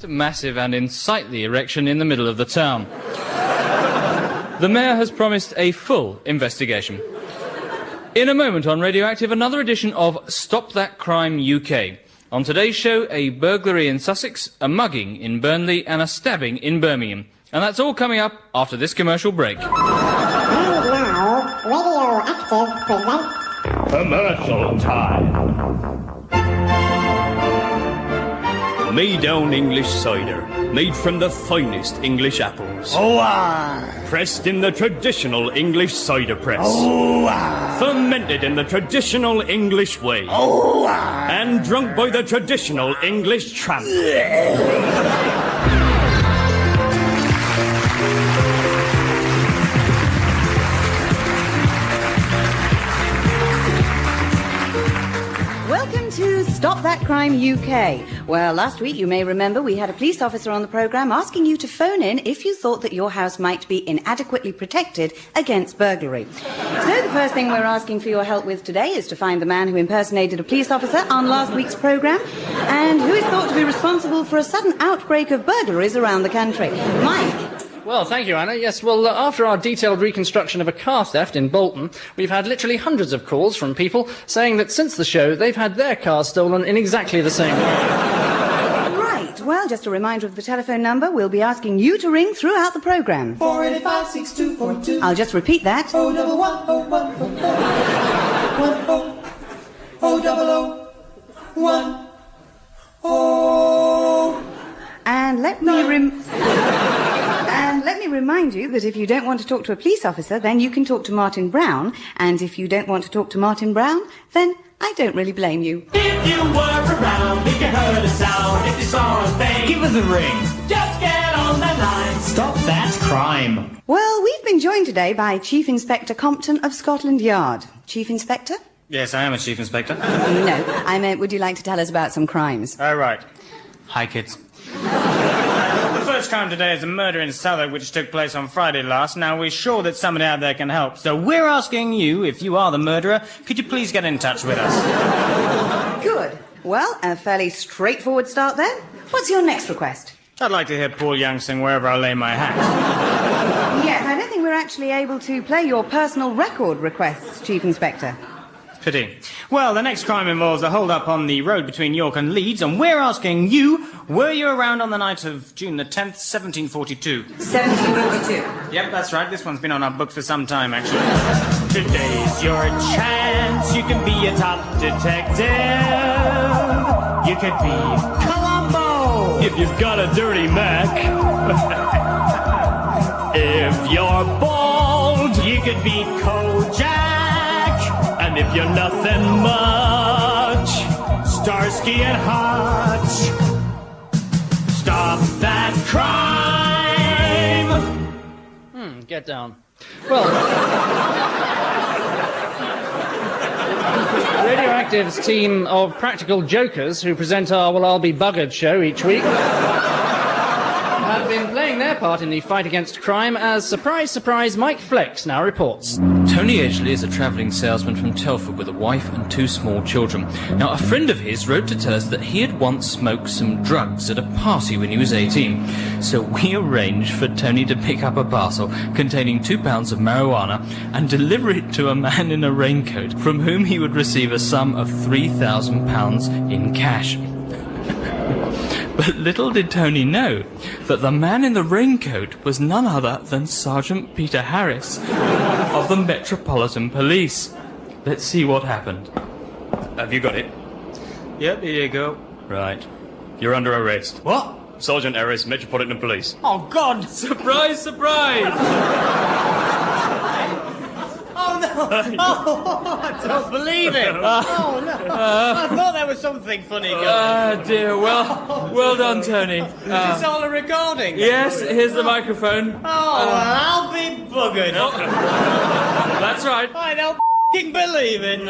massive and unsightly erection in the middle of the town. The mayor has promised a full investigation. In a moment on Radioactive, another edition of Stop That Crime UK. On today's show, a burglary in Sussex, a mugging in Burnley and a stabbing in Birmingham. And that's all coming up after this commercial break. And now, Radioactive presents... Commercial time. Made down English cider, made from the finest English apples. Oh, ah! Pressed in the traditional English cider press. Oh, ah! Fermented in the traditional English way. Oh, ah! And drunk by the traditional English tramp. Welcome to Stop That Crime UK. Well, last week, you may remember, we had a police officer on the programme asking you to phone in if you thought that your house might be inadequately protected against burglary. So the first thing we're asking for your help with today is to find the man who impersonated a police officer on last week's programme and who is thought to be responsible for a sudden outbreak of burglaries around the country. Mike. Well, thank you, Anna. Yes, well, after our detailed reconstruction of a car theft in Bolton, we've had literally hundreds of calls from people saying that since the show, they've had their cars stolen in exactly the same way. Right. Well, just a reminder of the telephone number. We'll be asking you to ring throughout the programme. 485-6242. I'll just repeat that. 011-011-10-011-0. And let me remind you that if you don't want to talk to a police officer, then you can talk to Martin Brown. And if you don't want to talk to Martin Brown, then I don't really blame you. If you were around, if you heard a sound, if you saw a thing, Give us a ring. just get on the line. Stop that crime. Well, we've been joined today by Chief Inspector Compton of Scotland Yard. Chief Inspector? Yes, I am a chief inspector. No, I meant, would you like to tell us about some crimes? Oh, right. Hi, kids. The first crime today is a murder in Southwark which took place on Friday last. Now, we're sure that somebody out there can help, so we're asking you, if you are the murderer, could you please get in touch with us? Good. Well, a fairly straightforward start there. What's your next request? I'd like to hear Paul Young sing Wherever I Lay My Hat. Yes, I don't think we're actually able to play your personal record requests, Chief Inspector. Pity. Well, the next crime involves a hold-up on the road between York and Leeds, and we're asking you, were you around on the night of June the 10th, 1742? 1742. Yep, that's right. This one's been on our books for some time, actually. Today's your chance. You can be a top detective. You could be Columbo if you've got a dirty Mac. If you're bald, you could be Kojak. And if you're nothing much, Starsky and Hutch. Stop that crime! Get down. Well, Radioactive's team of practical jokers who present our Well, I'll Be Buggered show each week have been playing their part in the fight against crime as, surprise, surprise, Mike Flex now reports. Tony Edgley is a travelling salesman from Telford with a wife and 2 small children. Now, a friend of his wrote to tell us that he had once smoked some drugs at a party when he was 18. So we arranged for Tony to pick up a parcel containing 2 pounds of marijuana and deliver it to a man in a raincoat from whom he would receive a sum of £3,000 in cash. But little did Tony know that the man in the raincoat was none other than Sergeant Peter Harris of the Metropolitan Police. Let's see what happened. Have you got it? Yep, here you go. Right. You're under arrest. What? Sergeant Harris, Metropolitan Police. Oh, God! Surprise, surprise! Oh, no. Oh, I don't believe it. Oh, no. I thought there was something funny going on. Ah, dear. Well done, Tony. Is this all a recording? Yes, here's the microphone. Oh, well, I'll be buggered. That's right. I don't f***ing believe it.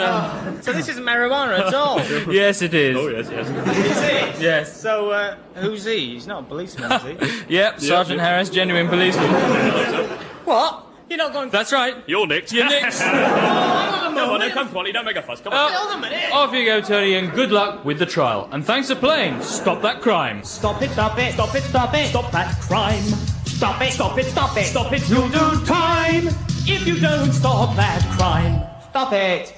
So this isn't marijuana at all? Yes, it is. Oh, yes, yes. Is it? Yes. So, who's he? He's not a policeman, is he? Yep, Sergeant Harris, genuine policeman. What? You're not going... That's right. You're next. You're next. Hold on a come on, come Quali, don't make a fuss, come on. Hold a minute. Off you go, Tony, and good luck with the trial. And thanks for playing Stop That Crime. Stop it, stop it, stop it, stop it. Stop that crime. Stop it, stop it, stop it. Stop it, you'll do time. If you don't stop that crime. Stop it.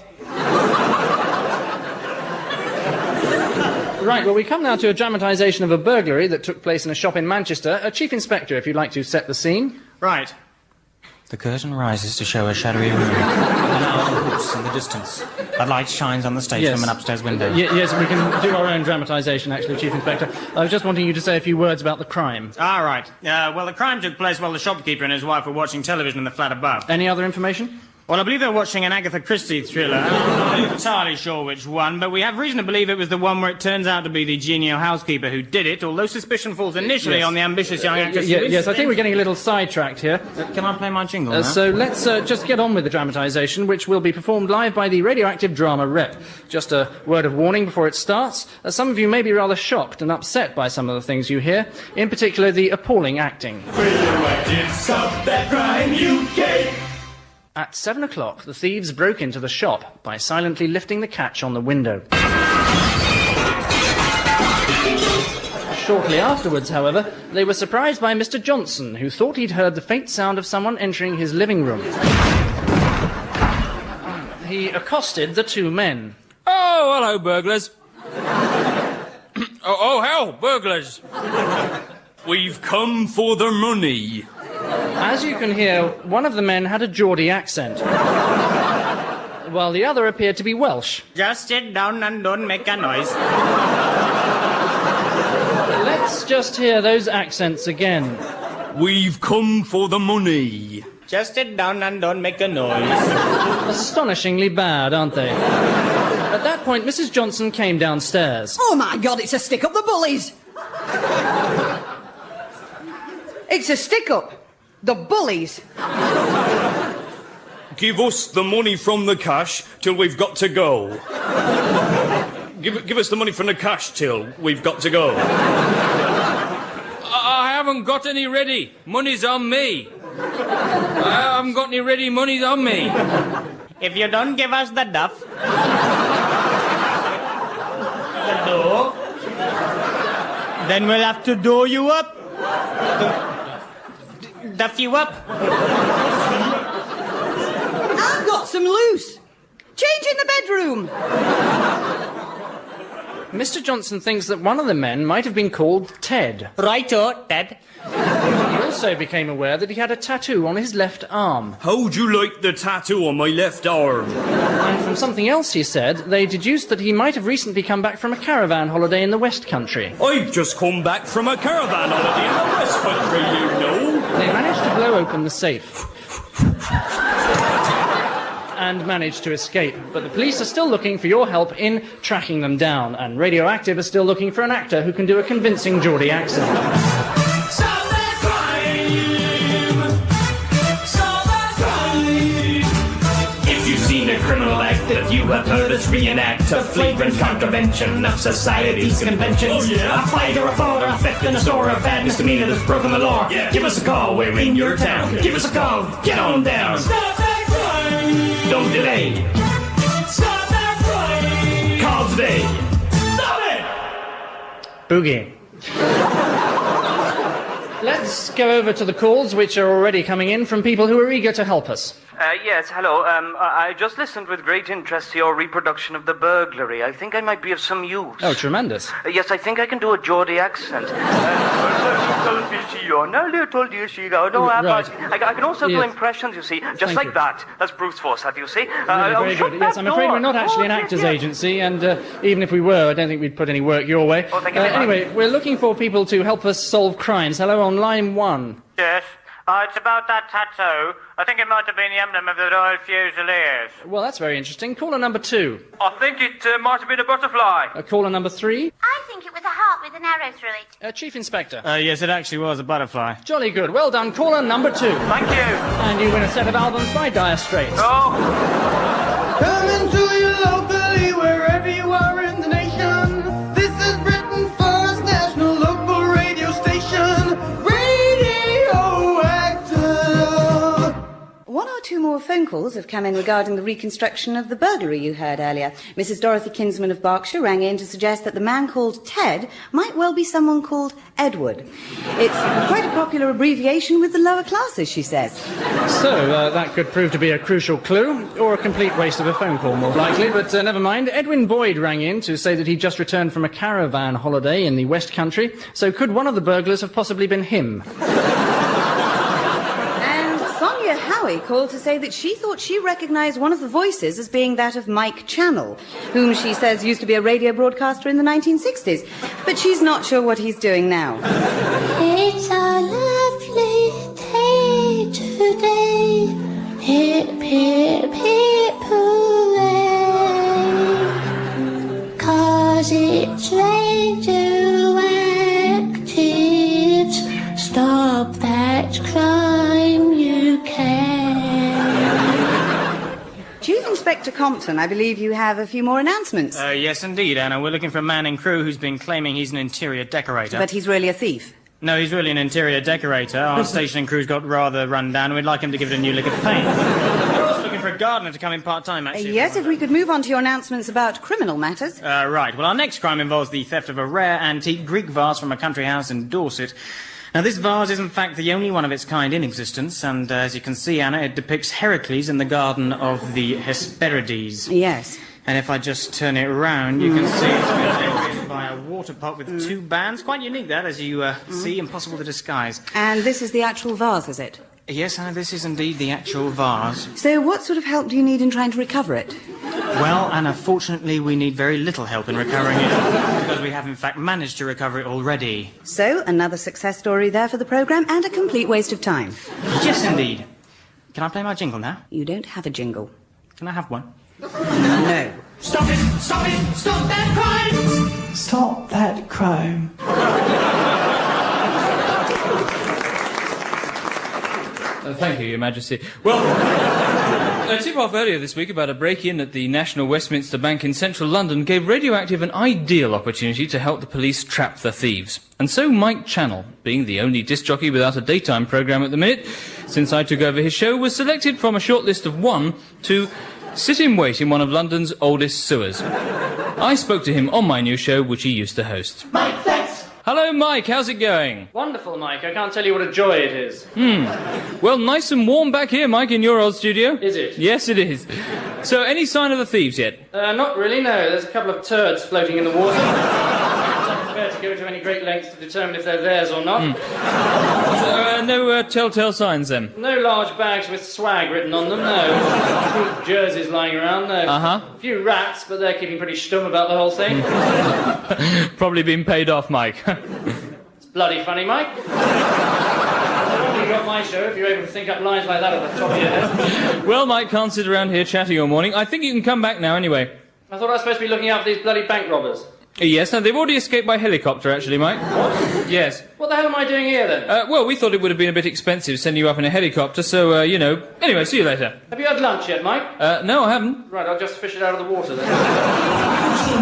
Right, well, we come now to a dramatisation of a burglary that took place in a shop in Manchester. Chief Inspector, if you'd like to set the scene. Right. The curtain rises to show a shadowy room. An owl hoots in the distance. A light shines on the stage Yes. from an upstairs window. Yes, we can do our own dramatisation, actually, Chief Inspector. I was just wanting you to say a few words about the crime. All right. Well, the crime took place while the shopkeeper and his wife were watching television in the flat above. Any other information? Well, I believe they were watching an Agatha Christie thriller. I'm not entirely sure which one, but we have reason to believe it was the one where it turns out to be the genial housekeeper who did it, although suspicion falls initially Yes. on the ambitious young actress. Yes, I think we're getting a little sidetracked here. Can I play my jingle now? So let's just get on with the dramatisation, which will be performed live by the radioactive drama rep. Just a word of warning before it starts. Some of you may be rather shocked and upset by some of the things you hear, in particular the appalling acting. Radioactive, stop that crime, UK. At 7 o'clock, the thieves broke into the shop by silently lifting the catch on the window. Shortly afterwards, however, they were surprised by Mr. Johnson, who thought he'd heard the faint sound of someone entering his living room. He accosted the two men. Oh, hello, burglars. Hell, burglars. We've come for the money. As you can hear, one of the men had a Geordie accent, while the other appeared to be Welsh. Just sit down and don't make a noise. Let's just hear those accents again. We've come for the money. Just sit down and don't make a noise. Astonishingly bad, aren't they? At that point, Mrs. Johnson came downstairs. Oh, my God, it's a stick-up, the bullies! It's a stick-up. The bullies. Give us the money from the cash till we've got to go. Give us the money from the cash till we've got to go. I haven't got any ready. Money's on me. I haven't got any ready. Money's on me. If you don't give us the duff... the dough... then we'll have to dough you up. Duff you up. I've got some loose. Change in the bedroom. Mr. Johnson thinks that one of the men might have been called Ted. Righto, Ted. He also became aware that he had a tattoo on his left arm. How'd you like the tattoo on my left arm? And from something else he said, they deduced that he might have recently come back from a caravan holiday in the West Country. I've just come back from a caravan holiday in the West Country, you know. They managed to blow open the safe and managed to escape. But the police are still looking for your help in tracking them down, and Radioactive are still looking for an actor who can do a convincing Geordie accent. Stop that crime. Stop that crime. If you've seen a criminal act, if you have heard us reenact a flagrant contravention of society's conventions, a fight or a fraud or a theft in a store, a bad misdemeanor that's broken the law, give us a call, we're in your town. Give us a call, get on down. Stop that crime. Don't delay. Stop that crime. Call today. Stop it. Boogie. Let's go over to the calls, which are already coming in from people who are eager to help us. Yes, hello. I just listened with great interest to your reproduction of the burglary. I think I might be of some use. Oh, tremendous. Yes, I think I can do a Geordie accent. No, Right. I can also do Yes. impressions, you see, just Thank like you. that. That's Bruce Forsyth, you see. Very shut good. that Yes, I'm afraid door. we're not actually an Oh, yes, actors yes. agency, and even if we were, I don't think we'd put any work your way. Oh, thank you very much. Anyway, we're looking for people to help us solve crimes. Hello on line 1. Yes. It's about that tattoo. I think it might have been the emblem of the Royal Fusiliers. Well, that's very interesting. Caller number 2. I think it might have been a butterfly. Caller number 3. I think it was a heart with an arrow through it. Chief Inspector. Yes, it actually was a butterfly. Jolly good. Well done. Caller number 2. Thank you. And you win a set of albums by Dire Straits. Oh, Coming to you locally, wherever you are in the nation. This is Britain's first national local radio station, Radioactive. 1 or 2 more phone calls have come in regarding the reconstruction of the burglary you heard earlier. Mrs. Dorothy Kinsman of Berkshire rang in to suggest that the man called Ted might well be someone called Edward. It's quite a popular abbreviation with the lower classes, she says. So, that could prove to be a crucial clue, or a complete waste of a phone call, more likely, but never mind. Edwin Boyd rang in to say that he'd just returned from a caravan holiday in the West Country, so could one of the burglars have possibly been him? Sonia Howie called to say that she thought she recognised one of the voices as being that of Mike Channell, whom she says used to be a radio broadcaster in the 1960s, but she's not sure what he's doing now. It's a lovely day today. Hip, hip, hip, hooray. 'Cause it's radioactive. Stop that crime, you can. Chief Inspector Compton, I believe you have a few more announcements. Yes, indeed, Anna. We're looking for a man in crew who's been claiming he's an interior decorator. But he's really a thief. No, he's really an interior decorator. Our station and crew's got rather run down. We'd like him to give it a new lick of paint. We're also looking for a gardener to come in part-time, actually. Yes, if we could move on to your announcements about criminal matters. Right. Well, our next crime involves the theft of a rare antique Greek vase from a country house in Dorset. Now, this vase is, in fact, the only one of its kind in existence, and as you can see, Anna, it depicts Heracles in the garden of the Hesperides. Yes. And if I just turn it round, you can see it's been decorated by a water pot with two bands. Quite unique, that, as you see, impossible to disguise. And this is the actual vase, is it? Yes, Anna, this is indeed the actual vase. So what sort of help do you need in trying to recover it? Well, Anna, fortunately, we need very little help in recovering it, because we have, in fact, managed to recover it already. So, another success story there for the programme, and a complete waste of time. Yes, indeed. Can I play my jingle now? You don't have a jingle. Can I have one? No. Stop it! Stop it! Stop that crime! Stop that crime. Thank you, Your Majesty. Well, a tip-off earlier this week about a break-in at the National Westminster Bank in central London gave Radioactive an ideal opportunity to help the police trap the thieves. And so Mike Channell, being the only disc jockey without a daytime programme at the minute, since I took over his show, was selected from a short list of one to sit in wait in one of London's oldest sewers. I spoke to him on my new show, which he used to host. Mike, thanks! Hello, Mike. How's it going? Wonderful, Mike. I can't tell you what a joy it is. Well, nice and warm back here, Mike, in your old studio. Is it? Yes, it is. So, any sign of the thieves yet? Not really, no. There's a couple of turds floating in the water. I'm prepared to go to any great lengths to determine if they're theirs or not. No telltale signs, then? No large bags with swag written on them, no. Pink jerseys lying around, no. Uh-huh. A few rats, but they're keeping pretty stum about the whole thing. Probably been paid off, Mike. It's bloody funny, Mike. You've got my show if you're able to think up lines like that at the top of your head. Well, Mike can't sit around here chatting all morning. I think you can come back now, anyway. I thought I was supposed to be looking out for these bloody bank robbers. Yes, no, they've already escaped by helicopter, actually, Mike. What? Yes. What the hell am I doing here, then? Well, we thought it would have been a bit expensive sending you up in a helicopter, so, you know... Anyway, see you later. Have you had lunch yet, Mike? No, I haven't. Right, I'll just fish it out of the water, then.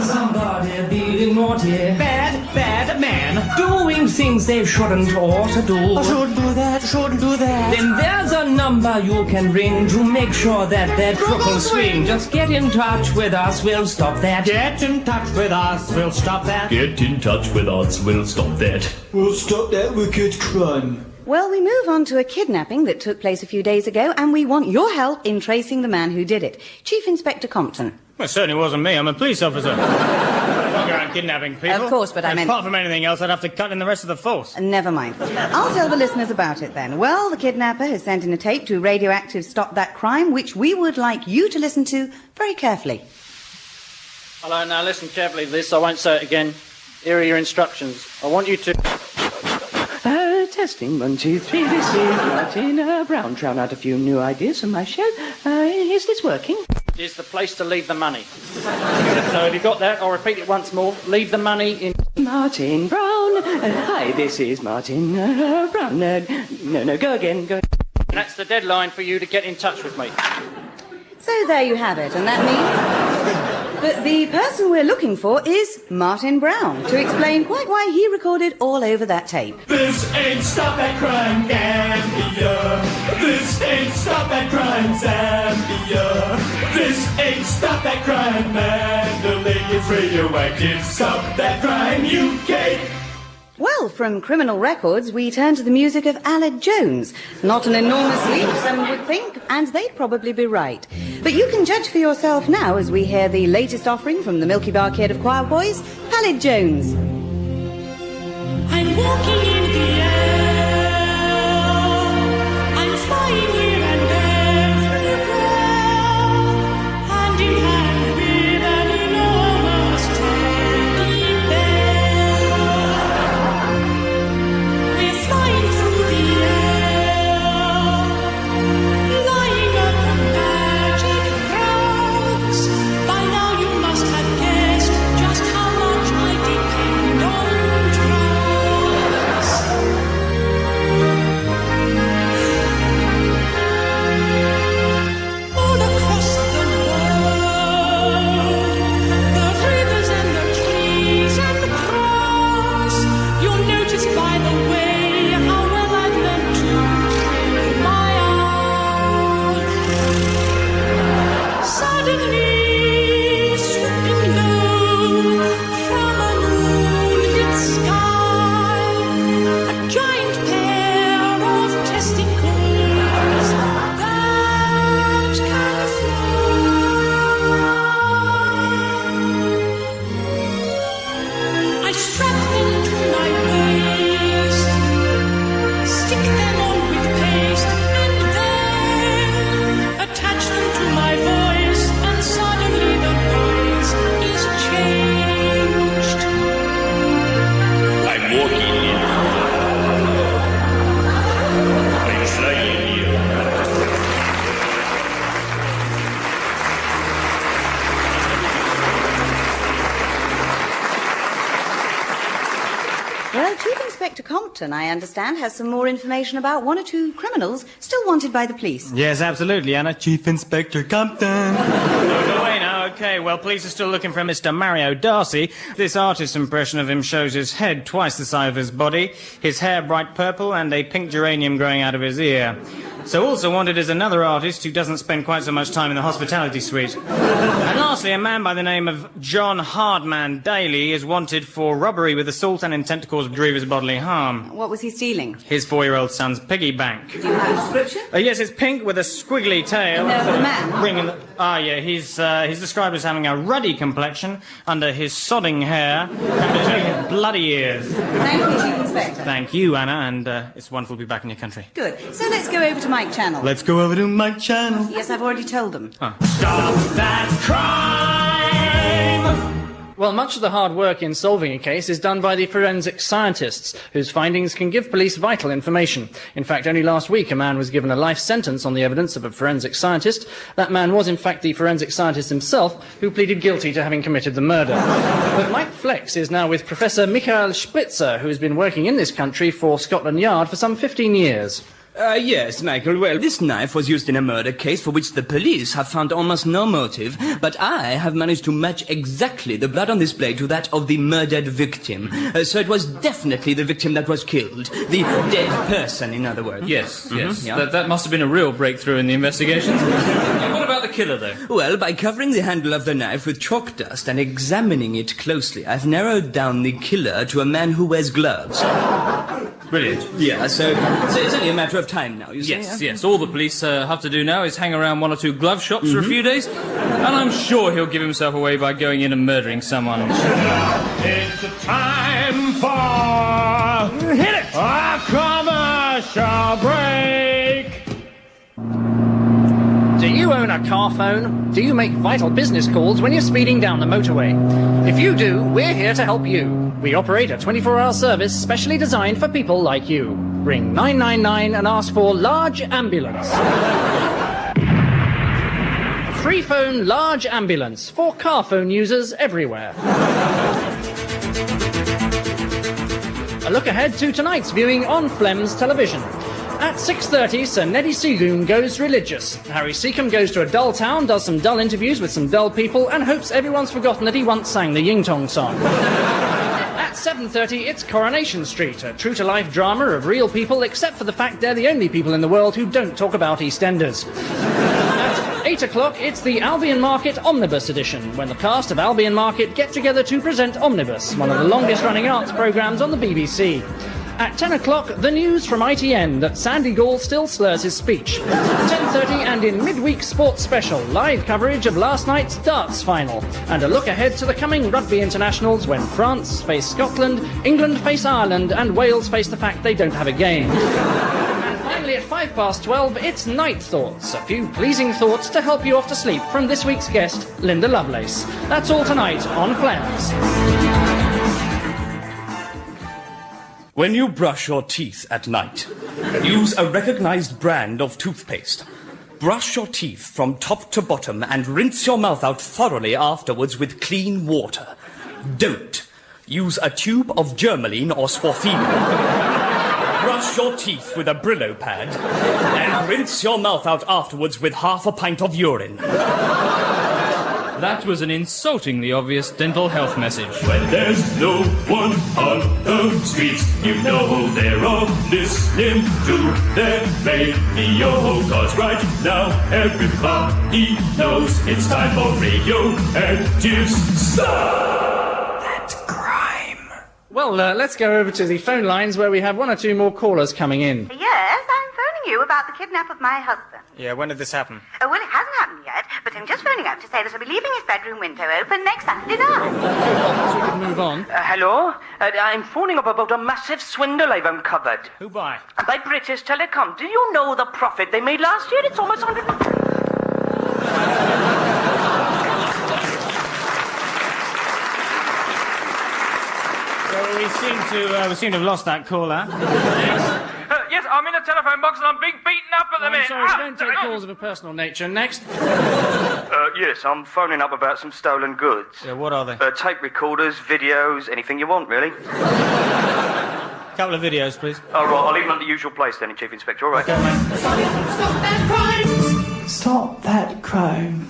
Somebody being naughty. Bad man. Doing things they shouldn't ought to do. Shouldn't do that, shouldn't do that. Then there's a number you can ring to make sure that trouble swing. Just get in touch with us, we'll stop that. Get in touch with us, we'll stop that. Get in touch with us, we'll stop that. We'll stop that wicked crime. Well, we move on to a kidnapping that took place a few days ago, and we want your help in tracing the man who did it. Chief Inspector Compton. Well, it certainly wasn't me. I'm a police officer. I'm not going around kidnapping people. Of course, but I meant... Apart from anything else, I'd have to cut in the rest of the force. Never mind. I'll tell the listeners about it then. Well, the kidnapper has sent in a tape to Radioactive Stop That Crime, which we would like you to listen to very carefully. Hello, now listen carefully to this. I won't say it again. Here are your instructions. I want you to... Testing, 1, 2, 3, this is Martin Brown. Drown out a few new ideas from my show. Is this working? Is the place to leave the money. So have you got that? I'll repeat it once more. Leave the money in... Martin Brown. Hi, this is Martin Brown. No, go again, go. And that's the deadline for you to get in touch with me. So there you have it, and that means... But the person we're looking for is Martin Brown, to explain quite why he recorded all over that tape. This ain't Stop That Crime Gambia. This ain't Stop That Crime Zambia. This ain't Stop That Crime Mandalay. It's radioactive. Stop That Crime UK. Well, from criminal records, we turn to the music of Aled Jones. Not an enormous leap, some would think, and they'd probably be right. But you can judge for yourself now as we hear the latest offering from the Milky Bar Kid of Choir Boys, Aled Jones. I'm walking in the air. I'm flying here and everywhere. Hand in hand with an enormous teddy bear. We're flying through the air, lying up on magic clouds. By now you must have guessed just how much I depend on drugs. All across the world, the rivers and the trees and the cross, you'll notice by the way how well I've learned to trim my arms. Suddenly, swooping low from a moonlit sky, a giant pair of testicles that can fly. I strap them to my waist, stick them on with paste, and then attach them to my voice, and suddenly the noise is changed. I'm walking in. I'm flying here. Well, Chief Inspector Compton, I understand, has some more information about one or two criminals still wanted by the police. Yes, absolutely, Anna. Chief Inspector Compton. Go away now. Okay, well, police are still looking for Mr. Mario Darcy. This artist's impression of him shows his head twice the size of his body, his hair bright purple, and a pink geranium growing out of his ear. So also wanted is another artist who doesn't spend quite so much time in the hospitality suite. And lastly, a man by the name of John Hardman Daly is wanted for robbery with assault and intent to cause grievous bodily harm. What was he stealing? His 4-year-old son's piggy bank. Do you have a description? Yes, it's pink with a squiggly tail. And the man? He's described as having a ruddy complexion under his sodding hair and between his bloody ears. Thank you, Chief Inspector. Thank you, Anna, and it's wonderful to be back in your country. Good. So let's go over to Mike Channel. Let's go over to my channel. Yes, I've already told them. Stop that crime! Well, much of the hard work in solving a case is done by the forensic scientists, whose findings can give police vital information. In fact, only last week a man was given a life sentence on the evidence of a forensic scientist. That man was, in fact, the forensic scientist himself, who pleaded guilty to having committed the murder. But Mike Flex is now with Professor Michael Spritzer, who has been working in this country for Scotland Yard for some 15 years. Yes, Michael. Well, this knife was used in a murder case for which the police have found almost no motive, but I have managed to match exactly the blood on this blade to that of the murdered victim. So it was definitely the victim that was killed. The dead person, in other words. Yes. Yeah. That must have been a real breakthrough in the investigations. What about the killer, though? Well, by covering the handle of the knife with chalk dust and examining it closely, I've narrowed down the killer to a man who wears gloves. Brilliant. Yeah, so it's only a matter of time now, you see. Yes. All the police have to do now is hang around one or two glove shops for a few days, and I'm sure he'll give himself away by going in and murdering someone. It's time for... Hit it! A commercial break! Do you own a car phone? Do you make vital business calls when you're speeding down the motorway? If you do, we're here to help you. We operate a 24-hour service specially designed for people like you. Ring 999 and ask for large ambulance. Free phone large ambulance for car phone users everywhere. A look ahead to tonight's viewing on Flem's television. At 6:30, Sir Neddy Seagoon goes religious. Harry Seacombe goes to a dull town, does some dull interviews with some dull people, and hopes everyone's forgotten that he once sang the Ying Tong song. At 7:30, it's Coronation Street, a true-to-life drama of real people, except for the fact they're the only people in the world who don't talk about EastEnders. At 8 o'clock, it's the Albion Market Omnibus edition, when the cast of Albion Market get together to present Omnibus, one of the longest-running arts programmes on the BBC. At 10 o'clock, the news from ITN that Sandy Gall still slurs his speech. 10:30, and in midweek sports special, live coverage of last night's darts final, and a look ahead to the coming rugby internationals when France face Scotland, England face Ireland, and Wales face the fact they don't have a game. And finally, at 12:05, it's Night Thoughts, a few pleasing thoughts to help you off to sleep from this week's guest, Linda Lovelace. That's all tonight on Flares. When you brush your teeth at night, use a recognized brand of toothpaste. Brush your teeth from top to bottom and rinse your mouth out thoroughly afterwards with clean water. Don't use a tube of Germaline or Swaffina. Brush your teeth with a Brillo pad and rinse your mouth out afterwards with half a pint of urine. That was an insultingly obvious dental health message. When there's no one on the streets, you know they're all listening to their radio. 'Cause right now everybody knows it's time for radioactive stuff. That's crime. Well, let's go over to the phone lines where we have one or two more callers coming in. Yes, I'm phoning you about the kidnap of my husband. Yeah, when did this happen? Well, it hasn't happened yet, but I'm just phoning up to say that I'll be leaving his bedroom window open next Saturday night. So we can move on. Hello? I'm phoning up about a massive swindle I've uncovered. Who by? By British Telecom. Do you know the profit they made last year? It's almost 100... Well, we seem to have lost that caller. Yes, I'm in a telephone box and I'm being beaten up at the I'm minute. sorry, we don't take calls of a personal nature. Next. Yes, I'm phoning up about some stolen goods. Yeah, what are they? Tape recorders, videos, anything you want, really. Couple of videos, please. All right, I'll leave them at the usual place then, Chief Inspector, all right? Okay, mate. Stop that crime! Stop that crime.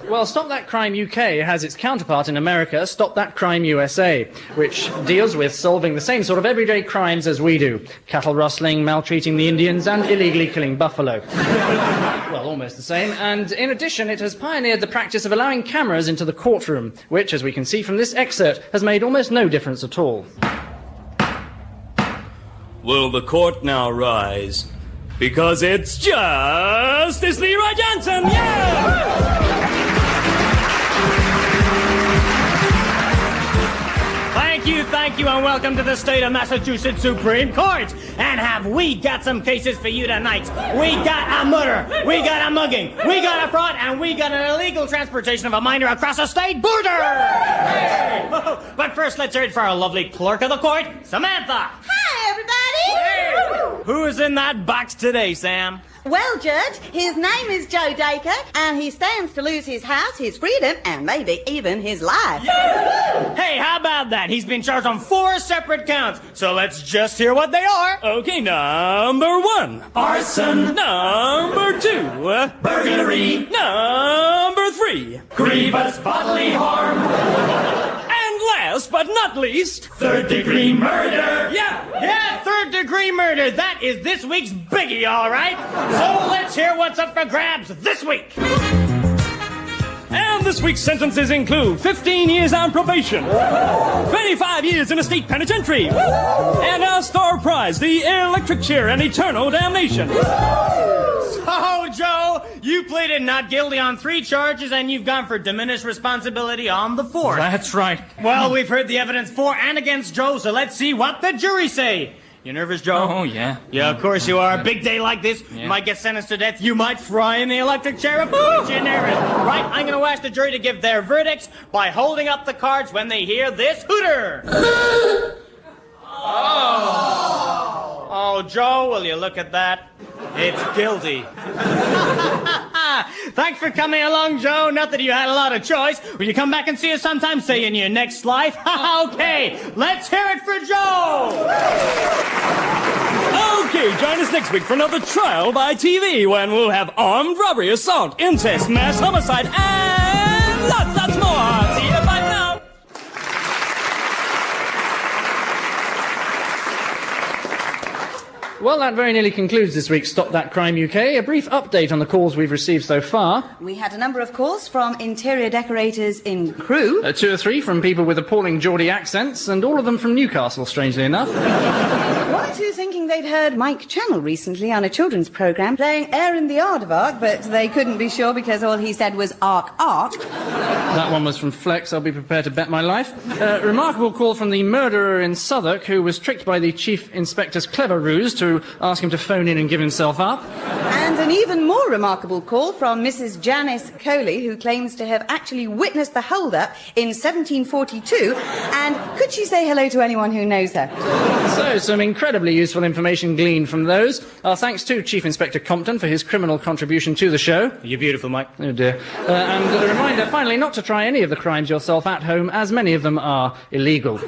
Well, Stop That Crime UK has its counterpart in America, Stop That Crime USA, which deals with solving the same sort of everyday crimes as we do. Cattle rustling, maltreating the Indians, and illegally killing buffalo. Well, almost the same. And in addition, it has pioneered the practice of allowing cameras into the courtroom, which, as we can see from this excerpt, has made almost no difference at all. Will the court now rise? Because it's Justice Leroy Johnson! Yeah! Thank you, and welcome to the state of Massachusetts Supreme Court. And have we got some cases for you tonight? We got a murder, we got a mugging, we got a fraud, and we got an illegal transportation of a minor across a state border! Hey! But first, let's hear it for our lovely clerk of the court, Samantha! Hi, everybody! Hey! Who is in that box today, Sam? Well, Judge, his name is Joe Dacre, and he stands to lose his house, his freedom, and maybe even his life. Yeah! Hey, how about that? He's been charged on 4 separate counts, so let's just hear what they are. Okay, number 1. Arson. Number 2. Burglary. Number 3. Grievous bodily harm. And last but not least... Third-degree murder. Yeah, third-degree murder. That is this week's biggie, all right? So let's hear what's up for grabs this week. And this week's sentences include 15 years on probation, 25 years in a state penitentiary, and our star prize, the electric chair and eternal damnation. So, Joe, you pleaded not guilty on 3 charges, and you've gone for diminished responsibility on the 4th. That's right. Well, we've heard the evidence for and against Joe, so let's see what the jury say. You nervous, Joe? Oh, yeah. Yeah, of course you are. A big day like this, you might get sentenced to death. You might fry in the electric chair. Of course you're nervous. Right, I'm going to ask the jury to give their verdicts by holding up the cards when they hear this hooter. Oh, Joe, will you look at that? It's guilty. Thanks for coming along, Joe. Not that you had a lot of choice. Will you come back and see us sometime, say, in your next life? Okay, let's hear it for Joe. Okay, Joe. us next week for another trial by TV when we'll have armed robbery, assault, incest, mass homicide, and lots more. See you, bye now. Well, that very nearly concludes this week's Stop That Crime UK. A brief update on the calls we've received so far. We had a number of calls from interior decorators in Crewe. 2 or 3 from people with appalling Geordie accents, and all of them from Newcastle, strangely enough. 1 or 2 thinking they'd heard Mike Channel recently on a children's programme playing Air in the Aardvark, but they couldn't be sure because all he said was ark, ark. That one was from Flex. I'll be prepared to bet my life. Remarkable call from the murderer in Southwark, who was tricked by the Chief Inspector's clever ruse to ask him to phone in and give himself up. And an even more remarkable call from Mrs. Janice Coley, who claims to have actually witnessed the hold-up in 1742. And could she say hello to anyone who knows her? So, some incredibly useful information gleaned from those. Our thanks to Chief Inspector Compton for his criminal contribution to the show. You're beautiful, Mike. Oh dear. And a reminder, finally, not to try any of the crimes yourself at home, as many of them are illegal.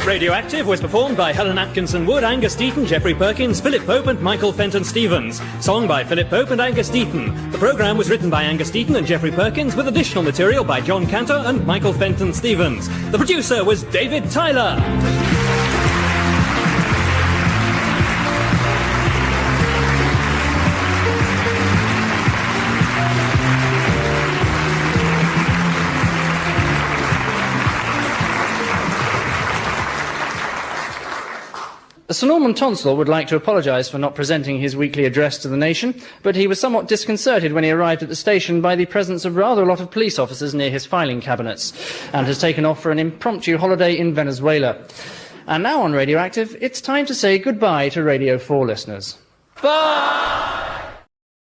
Radioactive was performed by Helen Atkinson Wood, Angus Deaton, Geoffrey Perkins, Philip Pope and Michael Fenton Stevens. Song by Philip Pope and Angus Deaton. The programme was written by Angus Deaton and Geoffrey Perkins with additional material by John Cantor and Michael Fenton Stevens. The producer was David Tyler. Sir Norman Tonsell would like to apologise for not presenting his weekly address to the nation, but he was somewhat disconcerted when he arrived at the station by the presence of rather a lot of police officers near his filing cabinets, and has taken off for an impromptu holiday in Venezuela. And now on Radioactive, it's time to say goodbye to Radio 4 listeners. Bye!